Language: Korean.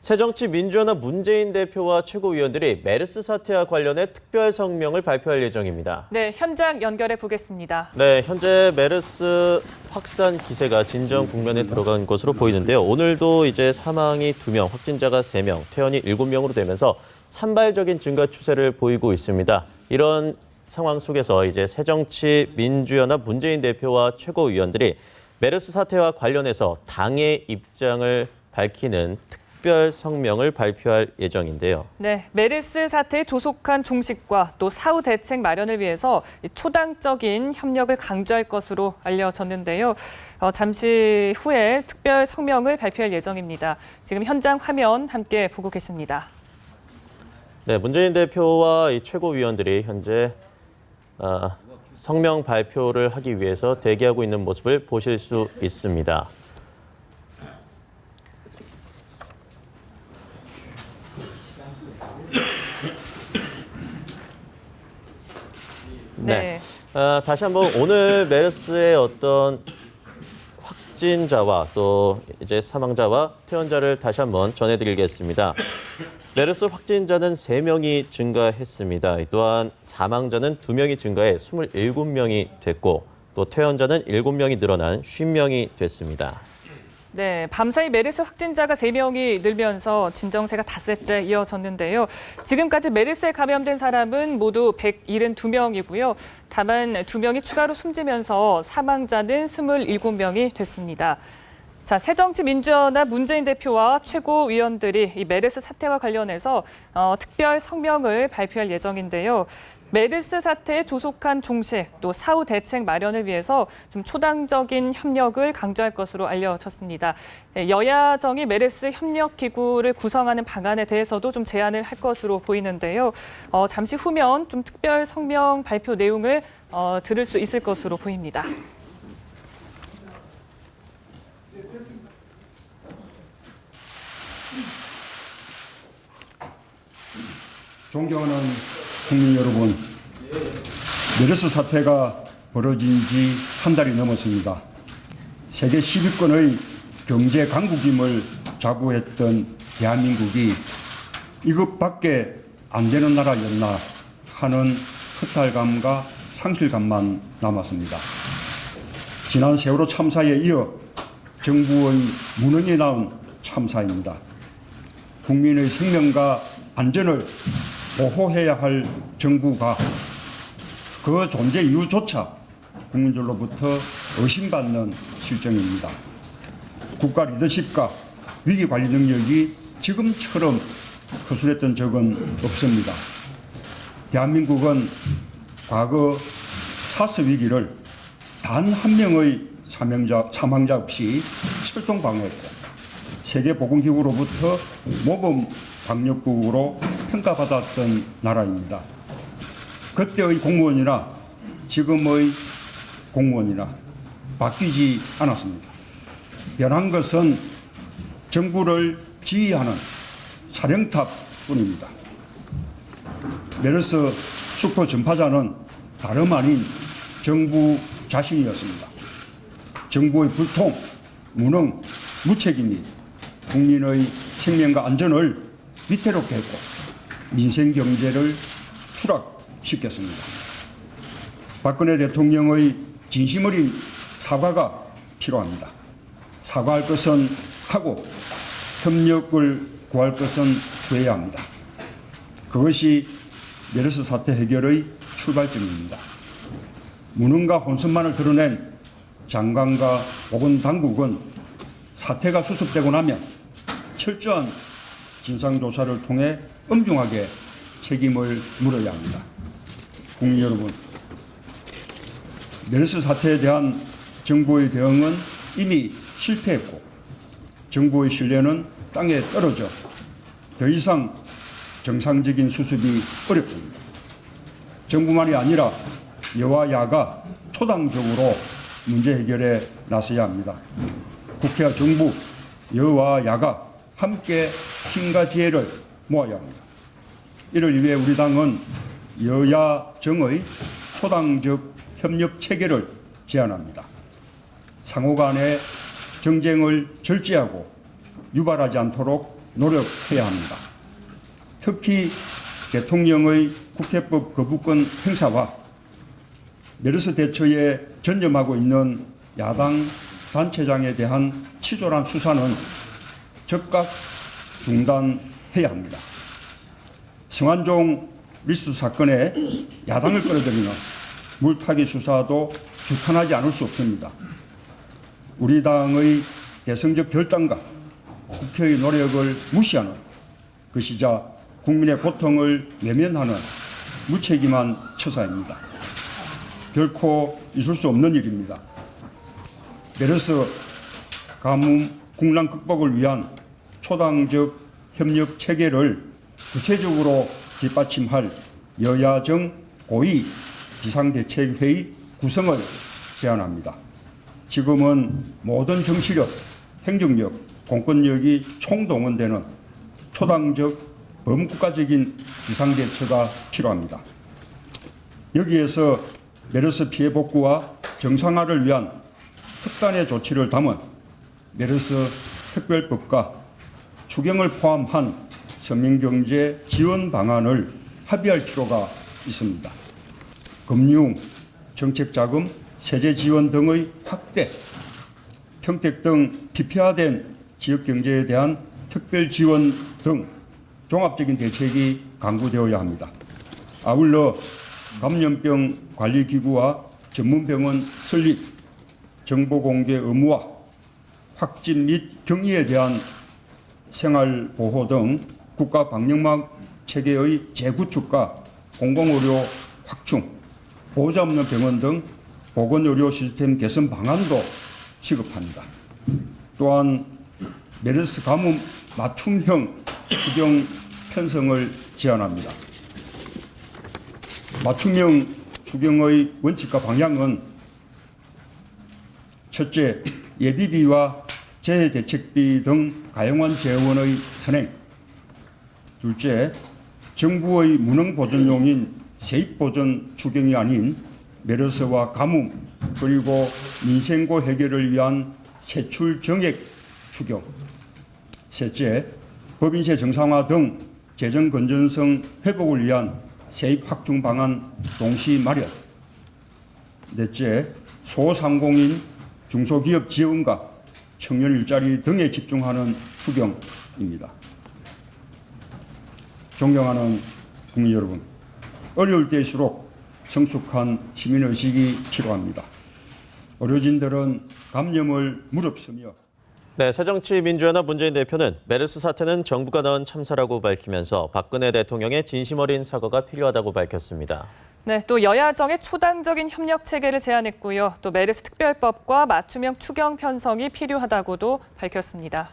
새정치민주연합 문재인 대표와 최고위원들이 메르스 사태와 관련해 특별 성명을 발표할 예정입니다. 네, 현장 연결해 보겠습니다. 네, 현재 메르스 확산 기세가 진정 국면에 들어간 것으로 보이는데요. 오늘도 이제 사망이 2명, 확진자가 3명, 퇴원이 7명으로 되면서 산발적인 증가 추세를 보이고 있습니다. 이런 상황 속에서 이제 새정치민주연합 문재인 대표와 최고위원들이 메르스 사태와 관련해서 당의 입장을 밝히는 특별 성명을 발표할 예정인데요. 네, 메르스 사태의 조속한 종식과 또 사후 대책 마련을 위해서 초당적인 협력을 강조할 것으로 알려졌는데요. 잠시 후에 특별 성명을 발표할 예정입니다. 지금 현장 화면 함께 보고 계십니다. 네, 문재인 대표와 이 최고위원들이 현재 성명 발표를 하기 위해서 대기하고 있는 모습을 보실 수 있습니다. 네. 다시 한번 오늘 메르스의 어떤 확진자와 또 이제 사망자와 퇴원자를 다시 한번 전해드리겠습니다. 메르스 확진자는 3명이 증가했습니다. 또한 사망자는 2명이 증가해 27명이 됐고 또 퇴원자는 7명이 늘어난 50명이 됐습니다. 네, 밤사이 메르스 확진자가 3명이 늘면서 진정세가 닷새째 이어졌는데요. 지금까지 메르스에 감염된 사람은 모두 172명이고요. 다만 2명이 추가로 숨지면서 사망자는 27명이 됐습니다. 자, 새정치민주연합 문재인 대표와 최고위원들이 이 메르스 사태와 관련해서 특별 성명을 발표할 예정인데요. 메르스 사태의 조속한 종식, 또 사후 대책 마련을 위해서 좀 초당적인 협력을 강조할 것으로 알려졌습니다. 여야정이 메르스 협력기구를 구성하는 방안에 대해서도 좀 제안을 할 것으로 보이는데요. 잠시 후면 좀 특별 성명 발표 내용을 들을 수 있을 것으로 보입니다. 존경하는 국민 여러분, 메르스 사태가 벌어진 지 한 달이 넘었습니다. 세계 10위권의 경제 강국임을 자부했던 대한민국이 이것밖에 안 되는 나라였나 하는 허탈감과 상실감만 남았습니다. 지난 세월호 참사에 이어 정부의 무능에 낳은 참사입니다. 국민의 생명과 안전을 보호해야 할 정부가 그 존재 이유조차 국민들로부터 의심받는 실정입니다. 국가 리더십과 위기관리 능력이 지금처럼 허술했던 적은 없습니다. 대한민국은 과거 사스 위기를 단 한 명의 사망자 없이 철통방어했고 세계보건기구로부터 모범 방역국으로 평가받았던 나라입니다. 그때의 공무원이나 지금의 공무원이나 바뀌지 않았습니다. 변한 것은 정부를 지휘하는 사령탑뿐입니다. 메르스 수포 전파자는 다름 아닌 정부 자신이었습니다. 정부의 불통, 무능, 무책임이 국민의 생명과 안전을 위태롭게 했고 민생 경제를 추락시켰습니다. 박근혜 대통령의 진심 어린 사과가 필요합니다. 사과할 것은 하고 협력을 구할 것은 구해야 합니다. 그것이 메르스 사태 해결의 출발점입니다. 무능과 혼선만을 드러낸 장관과 보건당국은 사태가 수습되고 나면 철저한 진상조사를 통해 엄중하게 책임을 물어야 합니다. 국민 여러분, 메르스 사태에 대한 정부의 대응은 이미 실패했고 정부의 신뢰는 땅에 떨어져 더 이상 정상적인 수습이 어렵습니다. 정부만이 아니라 여와 야가 초당적으로 문제 해결에 나서야 합니다. 국회와 정부, 여와 야가 함께 힘과 지혜를 모아야 합니다. 이를 위해 우리 당은 여야 정의 초당적 협력 체계를 제안합니다. 상호 간의 정쟁을 절제하고 유발하지 않도록 노력해야 합니다. 특히 대통령의 국회법 거부권 행사와 메르스 대처에 전념하고 있는 야당 단체장에 대한 치졸한 수사는 즉각 중단해야 합니다. 성완종 리스트 사건에 야당을 끌어들이는 물타기 수사도 주탄하지 않을 수 없습니다. 우리 당의 대승적 결단과 국회의 노력을 무시하는 그시자 국민의 고통을 외면하는 무책임한 처사입니다. 결코 있을 수 없는 일입니다. 메르스 가뭄 국난 극복을 위한 초당적 협력 체계를 구체적으로 뒷받침할 여야정 고위 비상대책회의 구성을 제안합니다. 지금은 모든 정치력, 행정력, 공권력이 총동원되는 초당적 범국가적인 비상대처가 필요합니다. 여기에서 메르스 피해 복구와 정상화를 위한 특단의 조치를 담은 메르스 특별법과 추경을 포함한 서민경제 지원 방안을 합의할 필요가 있습니다. 금융, 정책자금, 세제 지원 등의 확대, 평택 등 피폐화된 지역경제에 대한 특별 지원 등 종합적인 대책이 강구되어야 합니다. 아울러 감염병 관리기구와 전문병원 설립, 정보 공개 의무화, 확진 및 격리에 대한 생활보호 등 국가 방역망 체계의 재구축과 공공의료 확충, 보호자 없는 병원 등 보건의료 시스템 개선 방안도 시급합니다. 또한 메르스 가뭄 맞춤형 추경 편성을 제안합니다. 맞춤형 추경의 원칙과 방향은 첫째, 예비비와 재해대책비 등 가용한 재원의 선행. 둘째, 정부의 무능보전용인 세입보전 추경이 아닌 메르스와 가뭄 그리고 민생고 해결을 위한 세출 정액 추경. 셋째, 법인세 정상화 등 재정 건전성 회복을 위한 세입 확충 방안 동시 마련. 넷째, 소상공인 중소기업 지원과 청년 일자리 등에 집중하는 추경입니다. 존경하는 국민 여러분, 어려울 때일수록 성숙한 시민의식이 필요합니다. 어려진들은 감염을 무릅쓰며 네, 새정치민주연합 문재인 대표는 메르스 사태는 정부가 낳은 참사라고 밝히면서 박근혜 대통령의 진심 어린 사과가 필요하다고 밝혔습니다. 네, 또 여야정의 초당적인 협력 체계를 제안했고요. 또 메르스 특별법과 맞춤형 추경 편성이 필요하다고도 밝혔습니다.